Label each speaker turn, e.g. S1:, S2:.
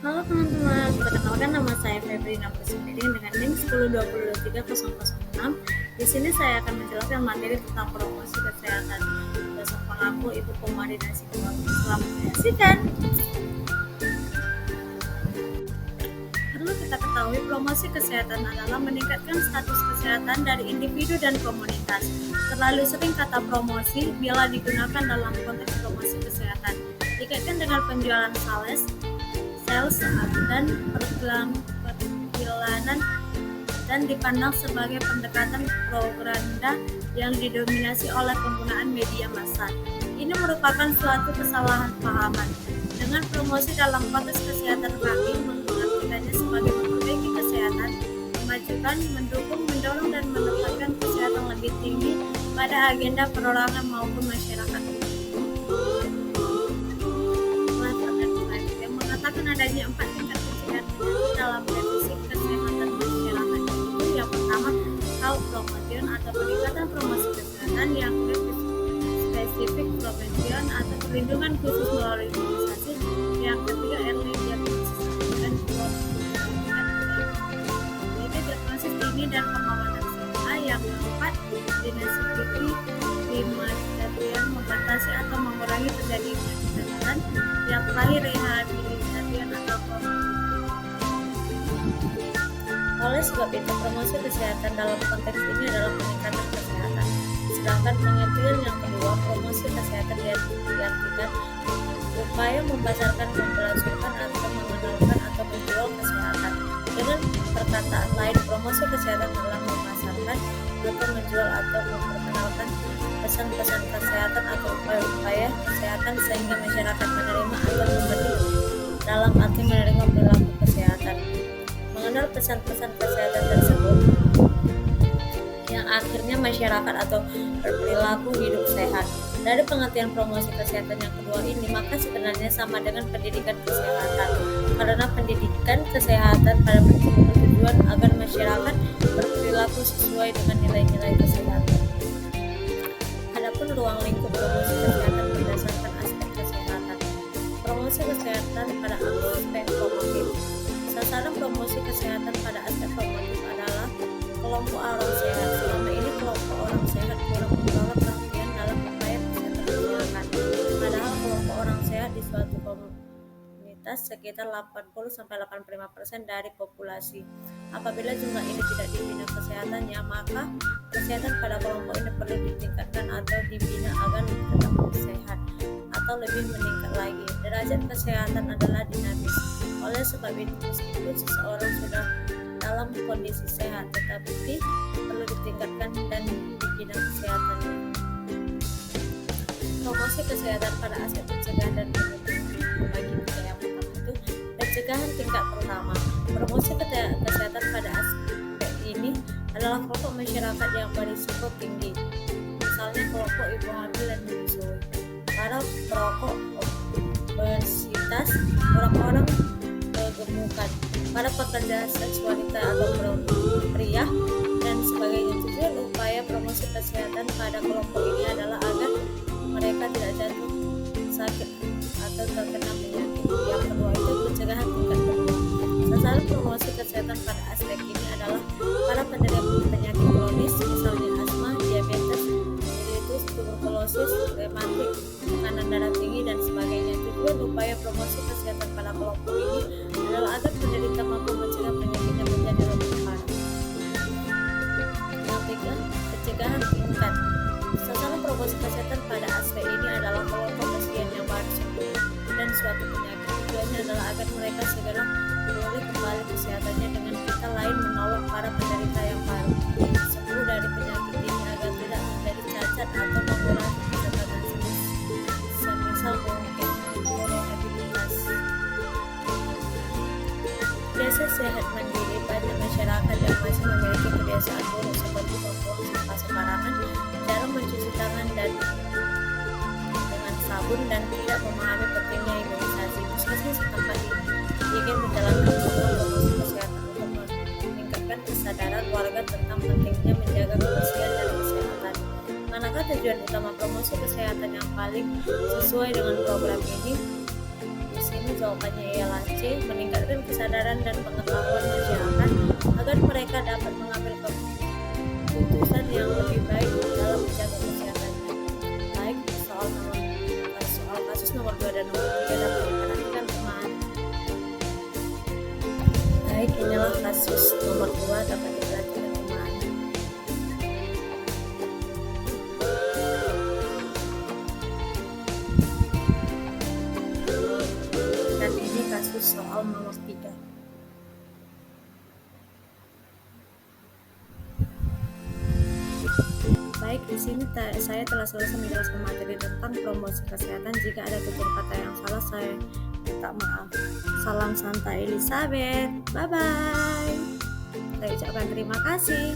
S1: Halo teman-teman, perkenalkan nama saya Febrina Kusumeding dengan NIM 1020230006. Di sini saya akan menjelaskan materi tentang promosi kesehatan. Bersama aku Ibu Koordinasi Keuangan. Selamat menyaksikan. Perlu kita ketahui, promosi kesehatan adalah meningkatkan status kesehatan dari individu dan komunitas. Terlalu sering kata promosi bila digunakan dalam konteks promosi kesehatan dikaitkan dengan penjualan sales dan perjalanan dan dipandang sebagai pendekatan propaganda yang didominasi oleh penggunaan media massa. Ini merupakan suatu kesalahan pahaman. Dengan promosi dalam konteks kesehatan, kami mengartikannya sebagai memperbaiki kesehatan, memajukan, mendukung, mendorong, dan menempatkan kesehatan lebih tinggi pada agenda perorangan maupun masyarakat. Mengatakan adanya 4 tingkat pencegahan penyakit dalam revisi kesehatan masyarakat, yaitu yang pertama health promotion atau peningkatan promosi kesehatan, yang kedua spesifik prevention atau perlindungan khusus melalui imunisasi, yang ketiga early diagnosis dan diagnosis dini dan pengawasan serta, yang keempat dinasibiti kematian, membatasi atau mengurangi terjadi penyakit, yang terakhir rehabilitasi atau oleh sebab itu, promosi kesehatan dalam konteks ini adalah peningkatan kesehatan. Sedangkan pengertian yang kedua, promosi kesehatan diartikan upaya membesarkan, memperlakukan, atau mengenalkan atau menjual kesehatan. Dengan perkataan lain, promosi kesehatan adalah memasarkan atau menjual atau memperkenalkan pesan-pesan kesehatan atau upaya-upaya kesehatan sehingga masyarakat menerima atau memberi, dalam arti menerima perilaku kesehatan. Mengenal pesan-pesan kesehatan tersebut yang akhirnya masyarakat atau berperilaku hidup sehat. Dari pengertian promosi kesehatan yang kedua ini, maka sebenarnya sama dengan pendidikan kesehatan, karena pendidikan kesehatan pada tujuan agar masyarakat berperilaku sesuai dengan nilai-nilai kesehatan. Adapun ruang lingkup promosi kesehatan berdasarkan aspek kesehatan. Promosi kesehatan pada aspek promotif. Sasaran promosi kesehatan pada aspek promotif adalah kelompok orang sehat. Selama ini kelompok orang sehat kurang mendapat perhatian dalam upaya kesehatan masyarakat. Padahal kelompok orang sehat di suatu komunitas sekitar 80-85% dari populasi. Apabila jumlah ini tidak dibina kesehatannya, maka kesehatan pada kelompok ini perlu ditingkatkan atau dibina agar tetap sehat atau lebih meningkat lagi. Derajat kesehatan adalah dinamis. Oleh sebab itu, meskipun seseorang sudah dalam kondisi sehat, tetapi perlu ditingkatkan dan dibina kesehatannya. Promosi kesehatan pada aspek pencegahan dan pencegahan bagi kita yang pertama itu pencegahan tingkat pertama. Promosi kesehatan pada aspek ini adalah kelompok masyarakat yang berisiko tinggi, misalnya kelompok ibu hamil dan menyusui, para perokok, obesitas, orang-orang kegemukan, para pekerja seks wanita atau pria, dan sebagainya. Tujuan upaya promosi kesehatan pada kelompok ini adalah agar mereka tidak jatuh sakit atau terkena penyakit. Yang kedua itu pencegahan tingkat kedua. Sasaran promosi kesehatan pada aspek ini adalah para penderita penyakit kronis, misalnya asma, diabetes, mellitus, tuberkulosis, rematik, tekanan darah tinggi, dan sebagainya. Tujuan upaya promosi kesehatan pada kelompok ini adalah agar penderita mampu mencegah penyakitnya menjadi lebih parah. Yang ketiga, pencegahan tingkat. Sasaran promosi kesehatan pada aspek ini adalah kelompok pasien yang baru sembuh dan suatu penyakit. Tujuannya adalah agar mereka segera pulih kembali kesehatannya, dengan kita lain menolong para penderita yang baru sembuh dari penyakit ini agar tidak menjadi cacat atau mengurangi kesehatan semisal mungkin rehabilitasi. Biasa sehat mandiri. Banyak masyarakat yang masih memiliki kebiasaan buruk seperti membuang sampah sembarangan, jarang mencuci tangan dan dengan sabun, dan tidak memahami pentingnya imunisasi. Puskesmas setempat ingin menjalankan program promosi kesehatan untuk meningkatkan kesadaran warga tentang pentingnya menjaga kebersihan dan kesehatan. Manakah tujuan utama promosi kesehatan yang paling sesuai dengan program ini? Di sini jawabannya ialah C. Meningkatkan kesadaran dan pengetahuan masyarakat agar mereka dapat mengambil keputusan yang lebih baik dalam menjaga kesehatannya. Baik, soal kasus nomor 2 dan nomor 3 dapat diperhatikan teman. Baik, inilah kasus nomor 2 dapat diperhatikan teman. Dan ini kasus soal nomor 3. Baik, di sini saya telah selesai menjelaskan materi tentang promosi kesehatan. Jika ada tutur kata yang salah, saya minta maaf. Salam santai Elizabeth. Bye bye. Saya ucapkan terima kasih.